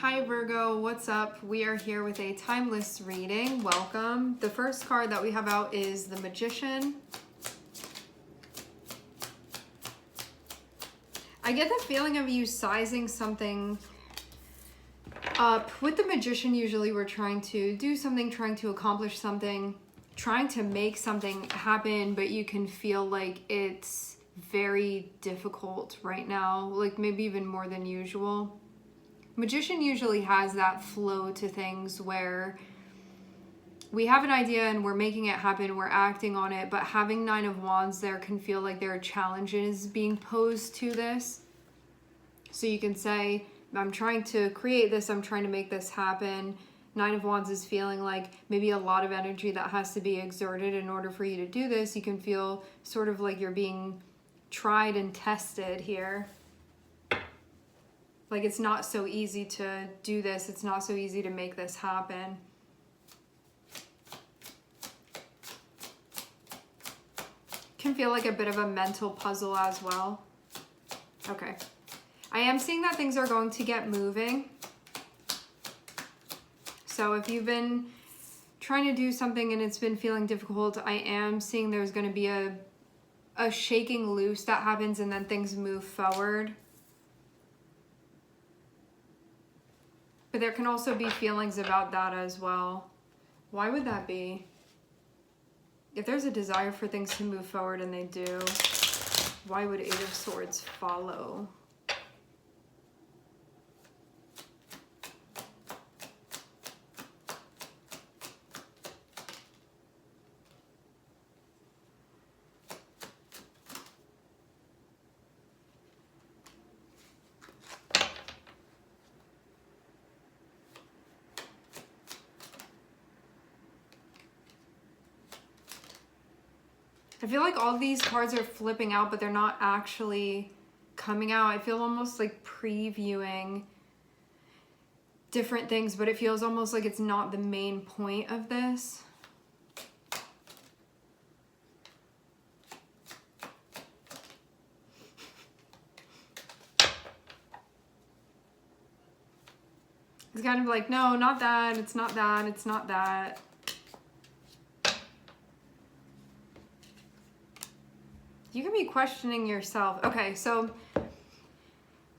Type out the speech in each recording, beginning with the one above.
Hi Virgo, what's up? We are here with a timeless reading. Welcome. The first card that we have out is the Magician. I get the feeling of you sizing something up. With the Magician, usually we're trying to do something, trying to accomplish something, trying to make something happen, but you can feel like it's very difficult right now, like maybe even more than usual. Magician usually has that flow to things where we have an idea and we're making it happen, we're acting on it, but having Nine of Wands there can feel like there are challenges being posed to this. So you can say, I'm trying to create this, I'm trying to make this happen. Nine of Wands is feeling like maybe a lot of energy that has to be exerted in order for you to do this. You can feel sort of like you're being tried and tested here. Like it's not so easy to do this. It's not so easy to make this happen. Can feel like a bit of a mental puzzle as well. Okay. I am seeing that things are going to get moving. So if you've been trying to do something and it's been feeling difficult, I am seeing there's going to be a shaking loose that happens and then things move forward. But there can also be feelings about that as well. Why would that be? If there's a desire for things to move forward and they do, why would Eight of Swords follow? I feel like all these cards are flipping out, but they're not actually coming out. I feel almost like previewing different things, but it feels almost like it's not the main point of this. It's kind of like, no, not that, it's not that, it's not that. You can be questioning yourself. Okay, so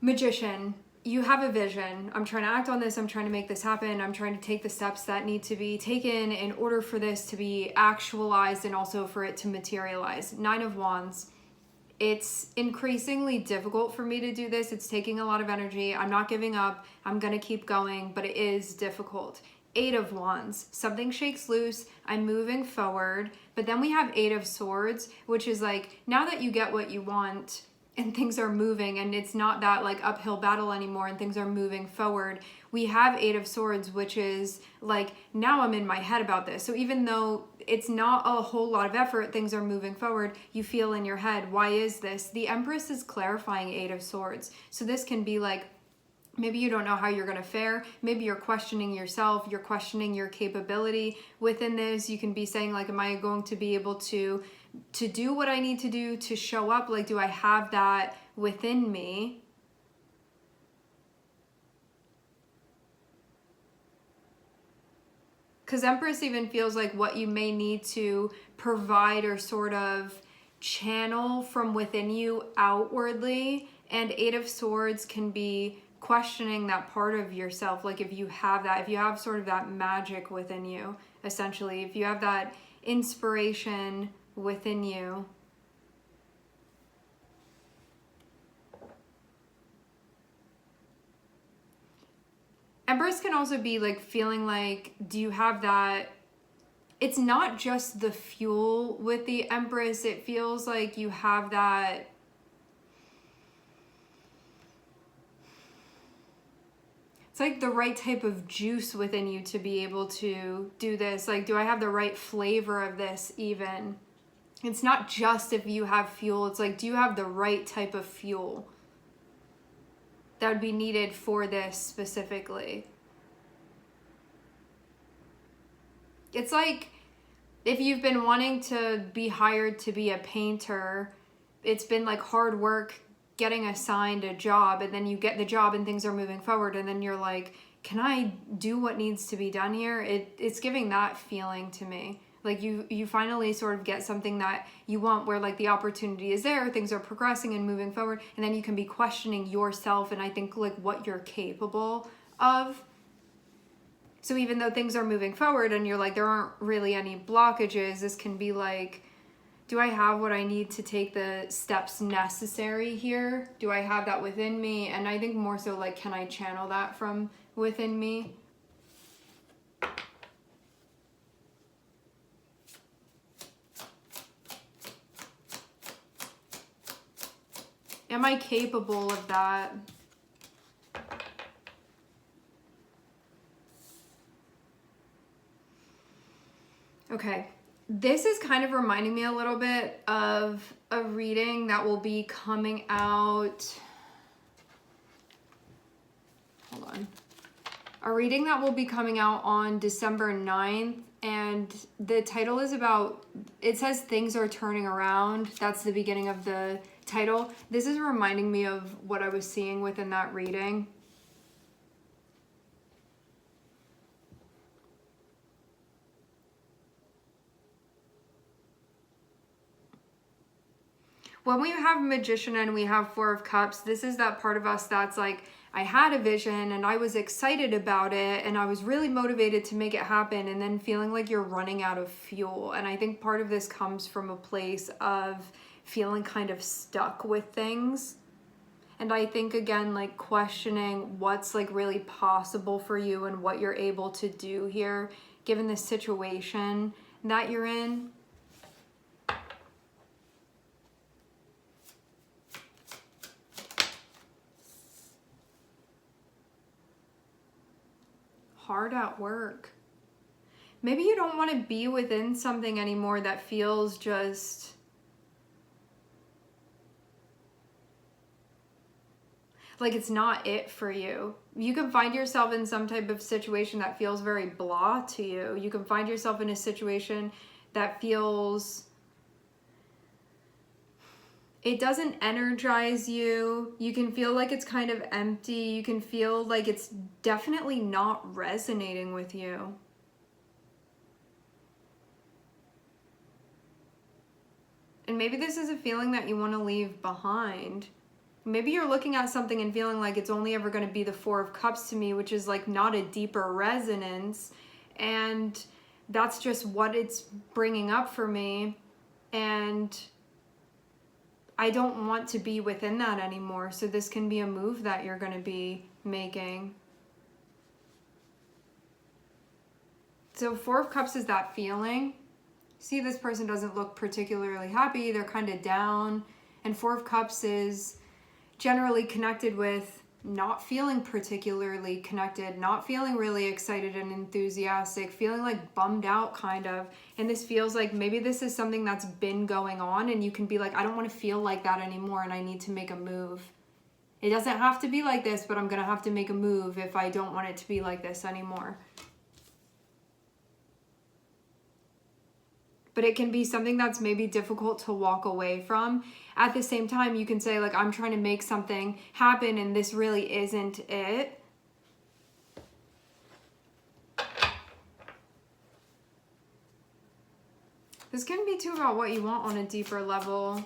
Magician, you have a vision. I'm trying to act on this. I'm trying to make this happen. I'm trying to take the steps that need to be taken in order for this to be actualized and also for it to materialize. Nine of Wands. It's increasingly difficult for me to do this. It's taking a lot of energy. I'm not giving up. I'm going to keep going, but it is difficult. Eight of Wands, something shakes loose, I'm moving forward, but then we have Eight of Swords, which is like, now that you get what you want and things are moving and it's not that like uphill battle anymore and things are moving forward, we have Eight of Swords, which is like, now I'm in my head about this. So even though it's not a whole lot of effort, things are moving forward, you feel in your head, why is this? The Empress is clarifying Eight of Swords. So this can be like, maybe you don't know how you're going to fare. Maybe you're questioning yourself. You're questioning your capability within this. You can be saying like, am I going to be able to do what I need to do to show up? Like, do I have that within me? Because Empress even feels like what you may need to provide or sort of channel from within you outwardly. And Eight of Swords can be questioning that part of yourself, like if you have that, if you have sort of that magic within you, essentially, if you have that inspiration within you. Empress can also be like feeling like, do you have that? It's not just the fuel with the Empress. It feels like you have that. It's like the right type of juice within you to be able to do this. Like, do I have the right flavor of this even? It's not just if you have fuel. It's like, do you have the right type of fuel that would be needed for this specifically? It's like if you've been wanting to be hired to be a painter, it's been like hard work getting assigned a job, and then you get the job and things are moving forward, and then you're like, can I do what needs to be done here? It's giving that feeling to me. Like you finally sort of get something that you want, where like the opportunity is there, things are progressing and moving forward, and then you can be questioning yourself and I think like what you're capable of. So even though things are moving forward and you're like, there aren't really any blockages, this can be like, do I have what I need to take the steps necessary here? Do I have that within me? And I think more so like, can I channel that from within me? Am I capable of that? Okay, this is kind of reminding me a little bit of a reading that will be coming out. Hold on. A reading that will be coming out on December 9th, and the title is about, it says things are turning around. That's the beginning of the title. This is reminding me of what I was seeing within that reading. When we have Magician and we have Four of Cups, this is that part of us that's like, I had a vision and I was excited about it and I was really motivated to make it happen, and then feeling like you're running out of fuel. And I think part of this comes from a place of feeling kind of stuck with things. And I think, again, like questioning what's like really possible for you and what you're able to do here, given the situation that you're in. Hard at work. Maybe you don't want to be within something anymore that feels just like it's not it for you. You can find yourself in some type of situation that feels very blah to you. You can find yourself in a situation that feels, it doesn't energize you. You can feel like it's kind of empty. You can feel like it's definitely not resonating with you. And maybe this is a feeling that you want to leave behind. Maybe you're looking at something and feeling like it's only ever going to be the Four of Cups to me, which is like not a deeper resonance. And that's just what it's bringing up for me. And I don't want to be within that anymore. So this can be a move that you're going to be making. So Four of Cups is that feeling. See, this person doesn't look particularly happy. They're kind of down. And Four of Cups is generally connected with not feeling particularly connected, not feeling really excited and enthusiastic, feeling like bummed out kind of. And this feels like maybe this is something that's been going on, and you can be like, I don't want to feel like that anymore and I need to make a move. It doesn't have to be like this, but I'm going to have to make a move if I don't want it to be like this anymore. But it can be something that's maybe difficult to walk away from. At the same time, you can say, like, I'm trying to make something happen and this really isn't it. This can be too about what you want on a deeper level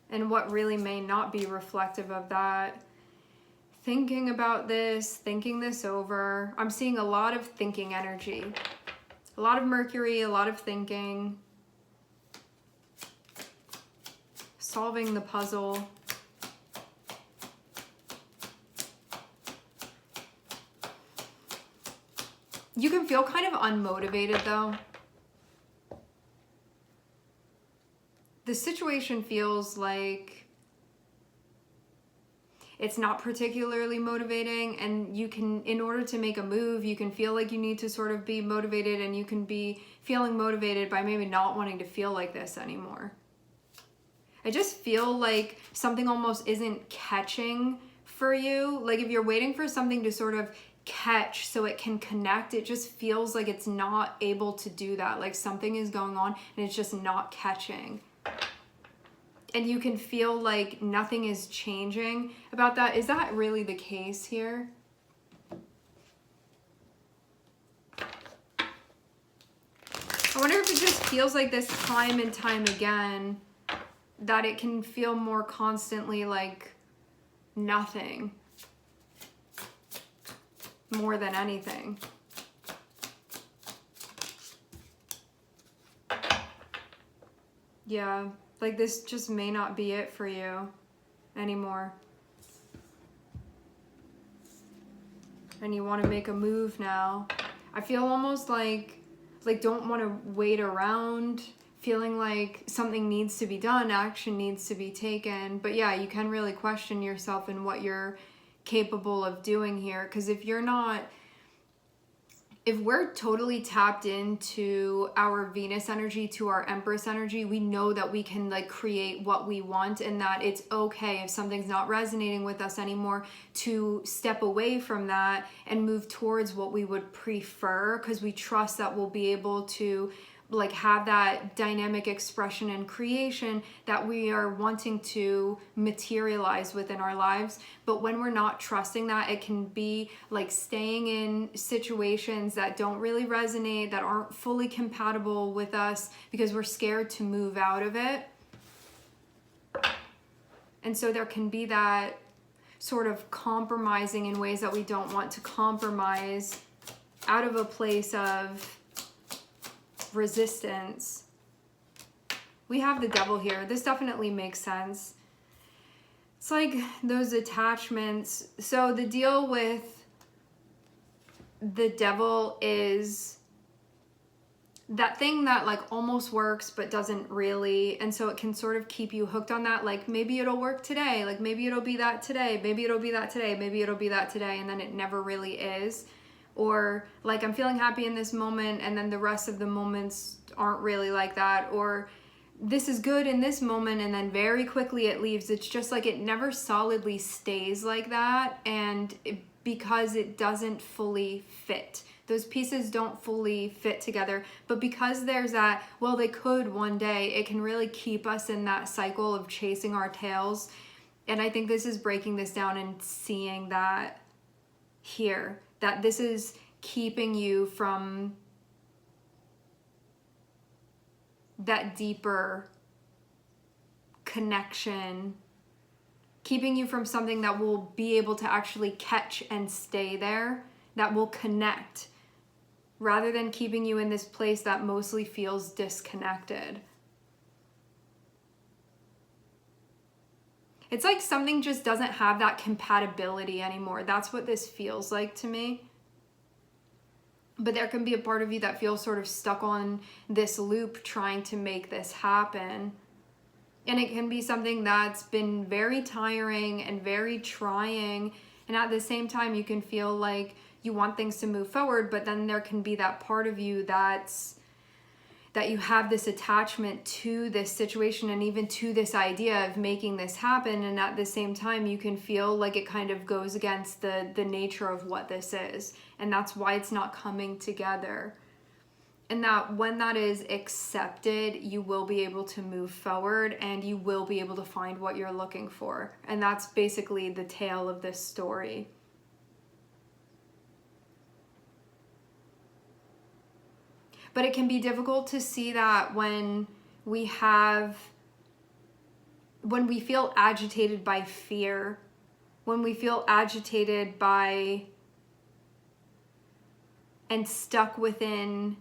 and what really may not be reflective of that. Thinking about this, thinking this over. I'm seeing a lot of thinking energy. A lot of Mercury, a lot of thinking, solving the puzzle. You can feel kind of unmotivated though. The situation feels like it's not particularly motivating, and you can, in order to make a move, you can feel like you need to sort of be motivated, and you can be feeling motivated by maybe not wanting to feel like this anymore. I just feel like something almost isn't catching for you. Like if you're waiting for something to sort of catch so it can connect, it just feels like it's not able to do that. Like something is going on and it's just not catching. and you can feel like nothing is changing about that. Is that really the case here? I wonder if it just feels like this time and time again, that it can feel more constantly like nothing more than anything. Yeah, like this just may not be it for you anymore. And you want to make a move now. I feel almost like don't want to wait around, feeling like something needs to be done, action needs to be taken. But yeah, you can really question yourself and what you're capable of doing here. Because if we're totally tapped into our Venus energy, to our Empress energy, we know that we can like create what we want, and that it's okay if something's not resonating with us anymore to step away from that and move towards what we would prefer, because we trust that we'll be able to like have that dynamic expression and creation that we are wanting to materialize within our lives. But when we're not trusting that, it can be like staying in situations that don't really resonate, that aren't fully compatible with us, because we're scared to move out of it. And so there can be that sort of compromising in ways that we don't want to compromise, out of a place of resistance. We have the Devil here. This definitely makes sense. It's like those attachments. So the deal with the Devil is that thing that like almost works but doesn't really, and so it can sort of keep you hooked on that. Like maybe it'll work today, like maybe it'll be that today, maybe it'll be that today, maybe it'll be that today, and then it never really is. Or like I'm feeling happy in this moment and then the rest of the moments aren't really like that. Or this is good in this moment and then very quickly it leaves. It's just like it never solidly stays like that, and because it doesn't fully fit. Those pieces don't fully fit together. But because there's that, well, they could one day, it can really keep us in that cycle of chasing our tails. And I think this is breaking this down and seeing that here, that this is keeping you from that deeper connection, keeping you from something that will be able to actually catch and stay there, that will connect, rather than keeping you in this place that mostly feels disconnected. It's like something just doesn't have that compatibility anymore. That's what this feels like to me. But there can be a part of you that feels sort of stuck on this loop trying to make this happen. And it can be something that's been very tiring and very trying. And at the same time, you can feel like you want things to move forward, but then there can be that part of you that you have this attachment to this situation and even to this idea of making this happen. And at the same time, you can feel like it kind of goes against the nature of what this is. And that's why it's not coming together. And that when that is accepted, you will be able to move forward and you will be able to find what you're looking for. And that's basically the tale of this story. But it can be difficult to see that when we feel agitated by fear, when we feel agitated by and stuck within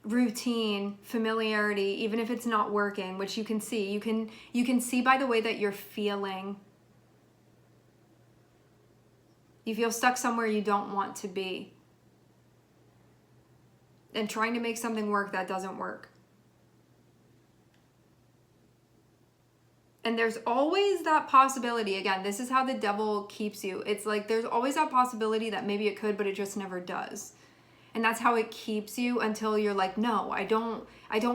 routine, familiarity, even if it's not working, which you can see. You can see by the way that you're feeling. You feel stuck somewhere you don't want to be. And trying to make something work that doesn't work. And there's always that possibility. Again, this is how the Devil keeps you. It's like there's always that possibility that maybe it could, but it just never does. And that's how it keeps you until you're like, no, I don't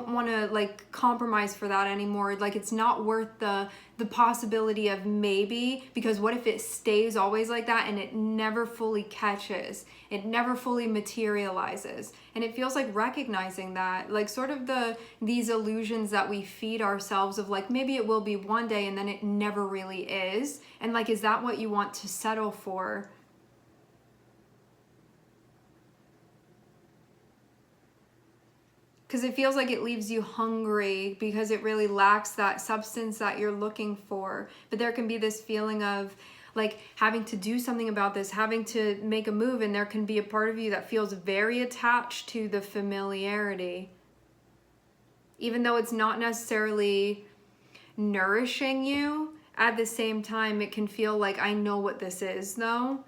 want to like compromise for that anymore. Like it's not worth the possibility of maybe, because what if it stays always like that and it never fully catches, it never fully materializes. And it feels like recognizing that, like sort of these illusions that we feed ourselves of like, maybe it will be one day and then it never really is. And like, is that what you want to settle for? Because it feels like it leaves you hungry because it really lacks that substance that you're looking for. But there can be this feeling of like having to do something about this, having to make a move, and there can be a part of you that feels very attached to the familiarity. Even though it's not necessarily nourishing you, at the same time, it can feel like, I know what this is though.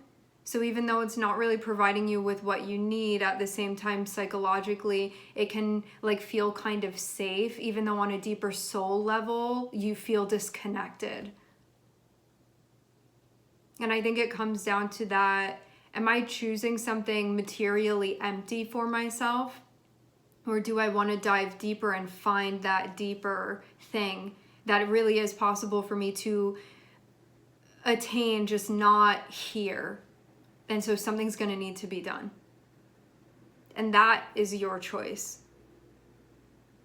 So even though it's not really providing you with what you need, at the same time, psychologically, it can like feel kind of safe, even though on a deeper soul level, you feel disconnected. And I think it comes down to that, am I choosing something materially empty for myself? Or do I want to dive deeper and find that deeper thing that it really is possible for me to attain, just not here? And so something's going to need to be done. And that is your choice.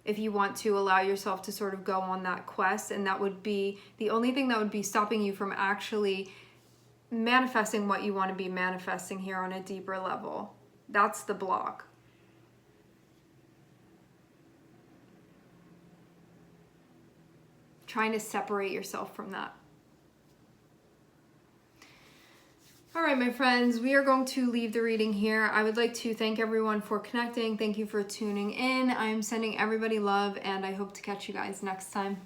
If you want to allow yourself to sort of go on that quest, and that would be the only thing that would be stopping you from actually manifesting what you want to be manifesting here on a deeper level. That's the block. Trying to separate yourself from that. All right, my friends, we are going to leave the reading here. I would like to thank everyone for connecting. Thank you for tuning in. I'm sending everybody love, and I hope to catch you guys next time.